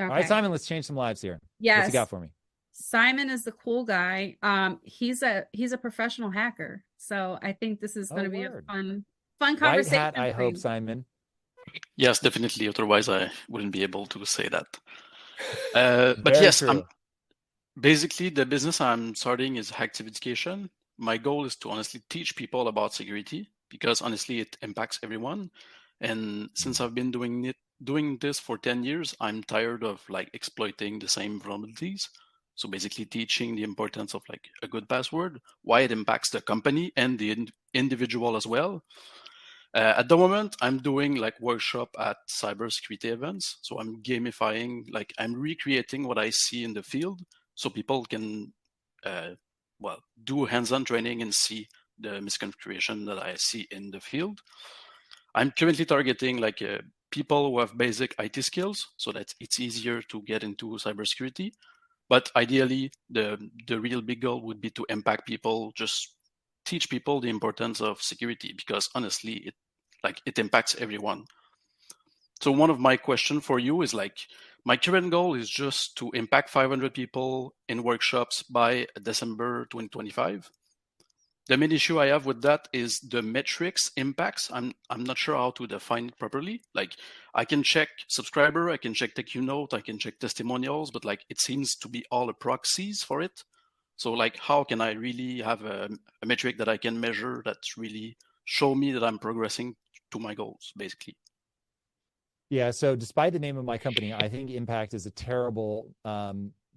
All right, Okay. Simon, let's change some lives here. What's he Yes. got for me? Simon is the cool guy. He's a professional hacker. So I think this is Oh, going to be a word. fun White hat, conversation I for hope, you. Simon. Yes, definitely. Otherwise, I wouldn't be able to say that. But Very yes, I'm true. basically the business I'm starting is Hacktive Education. My goal is to honestly teach people about security because honestly, it impacts everyone. And since I've been doing this for 10 years, I'm tired of like exploiting the same vulnerabilities. So basically teaching the importance of like a good password, why it impacts the company and the individual as well. At the moment, I'm doing like workshop at cybersecurity events. So I'm gamifying, like I'm recreating what I see in the field, so people can, uh, do hands-on training and see the misconfiguration that I see in the field. I'm currently targeting like people who have basic IT skills, so that it's easier to get into cybersecurity. But ideally, the real big goal would be to impact people, just teach people the importance of security because honestly, it impacts everyone. So one of my question for you is like, my current goal is just to impact 500 people in workshops by December 2025. The main issue I have with that is the metrics impacts. I'm not sure how to define it properly. Like I can check subscriber, I can check tech note, I can check testimonials, but like it seems to be all the proxies for it. So like how can I really have a metric that I can measure that's really show me that I'm progressing to my goals, basically? Yeah, so despite the name of my company, I think impact is a terrible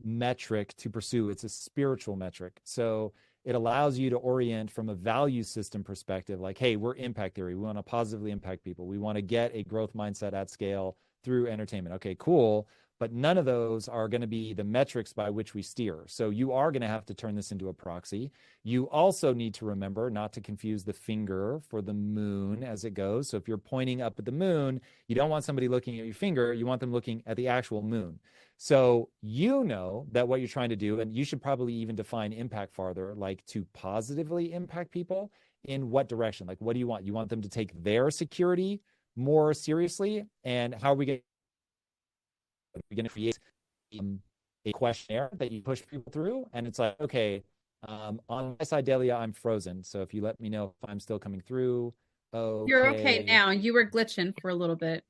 metric to pursue. It's a spiritual metric. So it allows you to orient from a value system perspective, like, hey, we're impact theory. We want to positively impact people. We want to get a growth mindset at scale through entertainment. Okay, cool. But none of those are going to be the metrics by which we steer. So you are going to have to turn this into a proxy. You also need to remember not to confuse the finger for the moon as it goes. So if you're pointing up at the moon, you don't want somebody looking at your finger. You want them looking at the actual moon. So you know that what you're trying to do, and you should probably even define impact farther, like to positively impact people in what direction? Like, what do you want? You want them to take their security more seriously? And how are we going to create a questionnaire that you push people through? And it's like, okay, on my side, Delia, I'm frozen. So if you let me know if I'm still coming through, You're okay okay. now. You were glitching for a little bit.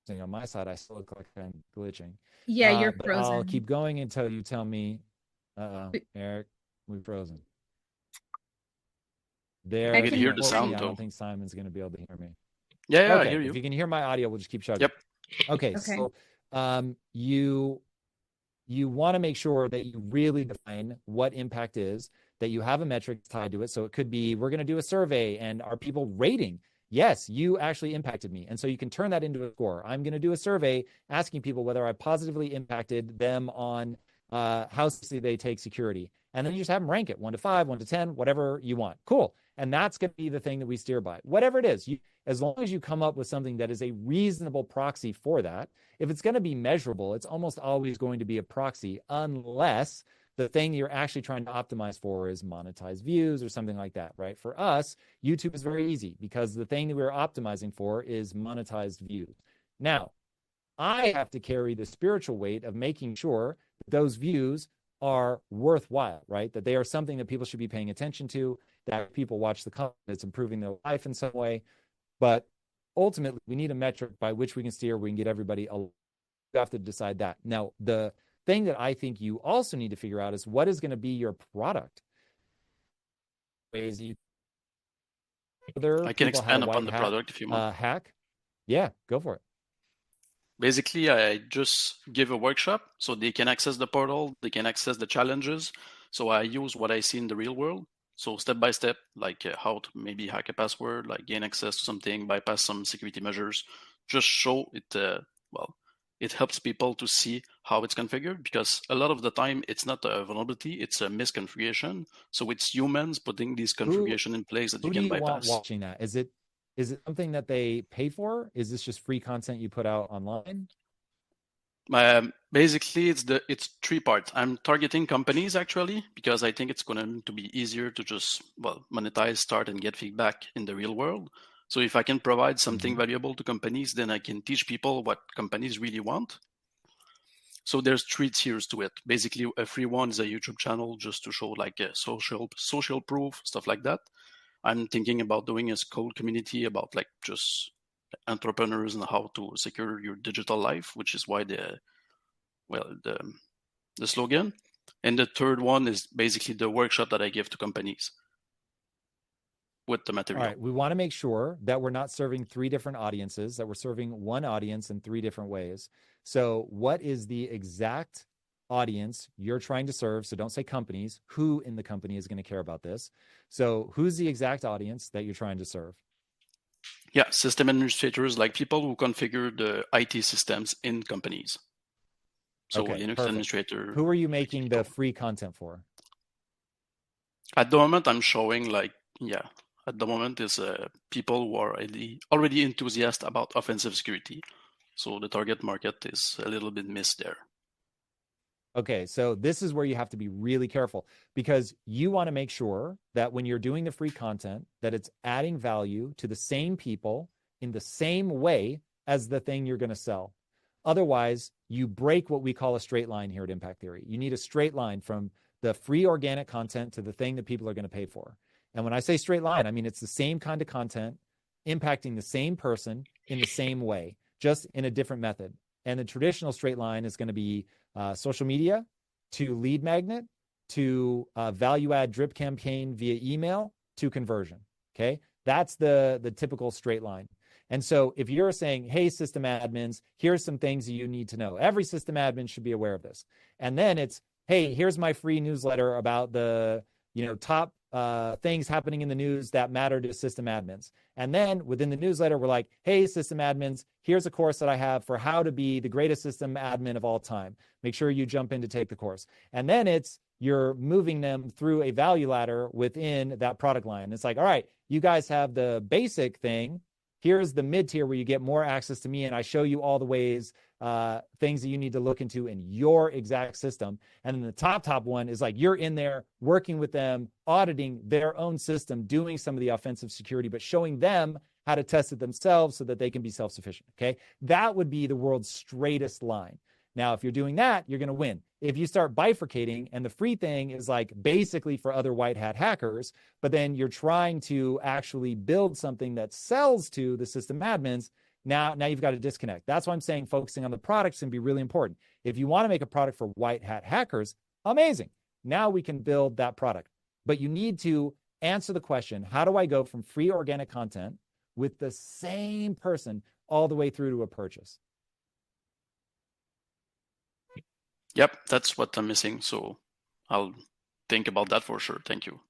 On my side, I still look like I'm glitching. Yeah, you're But I'll frozen. keep going until you tell me, Eric, we've frozen. I I There, could if you can hear can't the hear hear me, sound I you. don't though. think Simon's going to be able to hear me. Yeah, yeah, I Okay, hear if you. you can hear my audio, we'll just keep chugging. Yep. Okay, Okay. so you want to make sure that you really define what impact is, that you have a metric tied to it. So it could be, we're going to do a survey and are people rating? Yes, you actually impacted me. And so you can turn that into a score. I'm going to do a survey asking people whether I positively impacted them on how seriously they take security. And then you just have them rank it 1 to 5, 1 to 10, whatever you want. Cool. And that's going to be the thing that we steer by. Whatever it is, as long as you come up with something that is a reasonable proxy for that. If it's going to be measurable, it's almost always going to be a proxy, unless the thing you're actually trying to optimize for is monetized views or something like that, right? For us, YouTube is very easy because the thing that we're optimizing for is monetized views. Now, I have to carry the spiritual weight of making sure that those views are worthwhile, right? That they are something that people should be paying attention to, that people watch the content, it's improving their life in some way. But ultimately, we need a metric by which we can steer, we can get everybody. You have to decide that. Now, the thing that I think you also need to figure out is what is going to be your product. Ways you other I can people had a expand upon white the hat product if you want. hack. Yeah, go for it. Basically, I just give a workshop so they can access the portal, they can access the challenges. So I use what I see in the real world. So step by step, like how to maybe hack a password, like gain access to something, bypass some security measures. Just show it. It helps people to see how it's configured because a lot of the time it's not a vulnerability, it's a misconfiguration. So it's humans putting this Who configuration in place that you who do can you want bypass. watching that? Is it something that they pay for? Is this just free content you put out online? Basically, it's 3 parts. I'm targeting companies actually because I think it's going to be easier to just monetize, start, and get feedback in the real world. So if I can provide something Mm-hmm. valuable to companies, then I can teach people what companies really want. So there's 3 tiers to it. Basically, a free one is a YouTube channel just to show like a social proof, stuff like that. I'm thinking about doing a school community about like just entrepreneurs and how to secure your digital life, which is why the slogan. And the third one is basically the workshop that I give to companies with the material. All right, we want to make sure that we're not serving 3 different audiences, that we're serving one audience in 3 different ways. So what is the exact audience you're trying to serve? So don't say companies. Who in the company is going to care about this? So who's the exact audience that you're trying to serve? Yeah, system administrators, like people who configure the IT systems in companies. So Okay, Linux perfect. administrator. Who are you making the free content for? At the moment, I'm showing at the moment is people who are already enthusiastic about offensive security. So the target market is a little bit missed there. Okay, so this is where you have to be really careful, because you want to make sure that when you're doing the free content, that it's adding value to the same people in the same way as the thing you're going to sell. Otherwise, you break what we call a straight line here at Impact Theory. You need a straight line from the free organic content to the thing that people are going to pay for. And when I say straight line, I mean it's the same kind of content impacting the same person in the same way, just in a different method. And the traditional straight line is going to be social media to lead magnet to value add drip campaign via email to conversion. Okay, that's the typical straight line. And so if you're saying, hey, system admins, here's some things you need to know. Every system admin should be aware of this. And then it's, hey, here's my free newsletter about the top things happening in the news that matter to system admins. And then within the newsletter, we're like, hey, system admins, here's a course that I have for how to be the greatest system admin of all time. Make sure you jump in to take the course. And then you're moving them through a value ladder within that product line. It's like, all right, you guys have the basic thing. Here's the mid tier where you get more access to me, and I show you all the ways, things that you need to look into in your exact system. And then the top one is like you're in there working with them, auditing their own system, doing some of the offensive security, but showing them how to test it themselves so that they can be self-sufficient. Okay, that would be the world's straightest line. Now, if you're doing that, you're going to win. If you start bifurcating and the free thing is like basically for other white hat hackers, but then you're trying to actually build something that sells to the system admins, now you've got a disconnect. That's why I'm saying focusing on the products can be really important. If you want to make a product for white hat hackers, amazing. Now we can build that product. But you need to answer the question, how do I go from free organic content with the same person all the way through to a purchase? Yep, that's what I'm missing. So I'll think about that for sure. Thank you.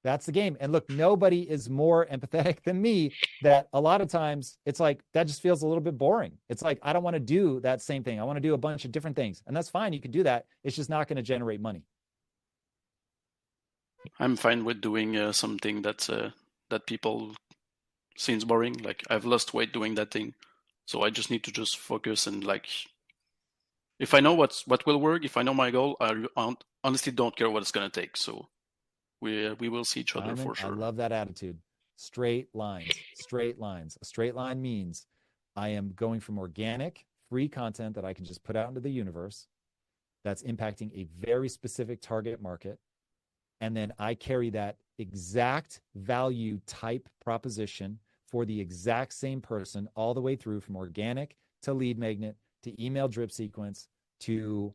That's the game. And look, nobody is more empathetic than me that a lot of times it's like, that just feels a little bit boring. It's like, I don't want to do that same thing. I want to do a bunch of different things. And that's fine. You can do that. It's just not going to generate money. I'm fine with doing something that people seems boring. Like I've lost weight doing that thing. So I just need to just focus and like, if I know what will work, if I know my goal, I honestly don't care what it's going to take. So we will see each other for sure. I love that attitude. Straight lines, straight lines. A straight line means I am going from organic, free content that I can just put out into the universe that's impacting a very specific target market. And then I carry that exact value type proposition for the exact same person all the way through from organic to lead magnet to email drip sequence to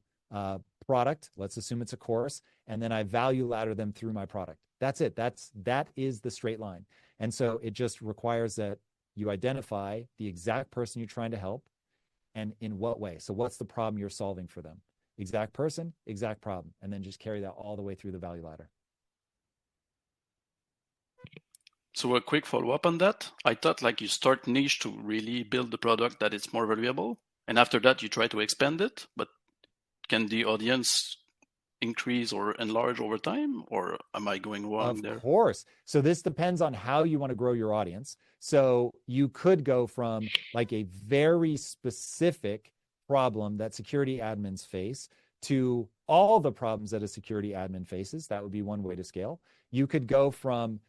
product. Let's assume it's a course. And then I value ladder them through my product. That's it. That is the straight line. And so it just requires that you identify the exact person you're trying to help and in what way. So what's the problem you're solving for them? Exact person, exact problem. And then just carry that all the way through the value ladder. So a quick follow-up on that. I thought like you start niche to really build the product that is more valuable. And after that, you try to expand it. But can the audience increase or enlarge over time? Or am I going wrong there? Of course. So this depends on how you want to grow your audience. So you could go from like a very specific problem that security admins face to all the problems that a security admin faces. That would be one way to scale. You could go from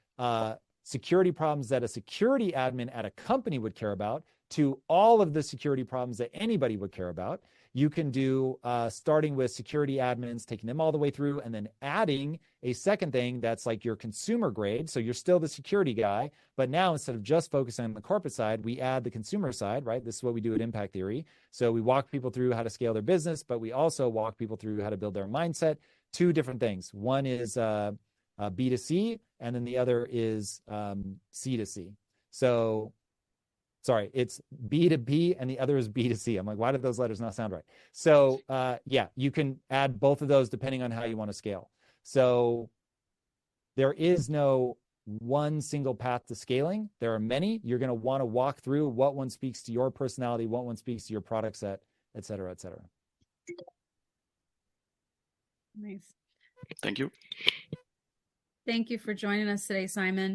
security problems that a security admin at a company would care about to all of the security problems that anybody would care about. You can do starting with security admins, taking them all the way through, and then adding a second thing that's like your consumer grade. So you're still the security guy, but now instead of just focusing on the corporate side, we add the consumer side, right? This is what we do at Impact Theory. So we walk people through how to scale their business, but we also walk people through how to build their mindset. Two different things. One is B2C, and then the other is C2C. So sorry, it's B2B and the other is B2C. I'm like, why did those letters not sound right? So yeah, you can add both of those depending on how you want to scale. So there is no one single path to scaling. There are many. You're going to want to walk through what one speaks to your personality, what one speaks to your product set, et cetera, et cetera. Nice. Thank you. Thank you for joining us today, Simon.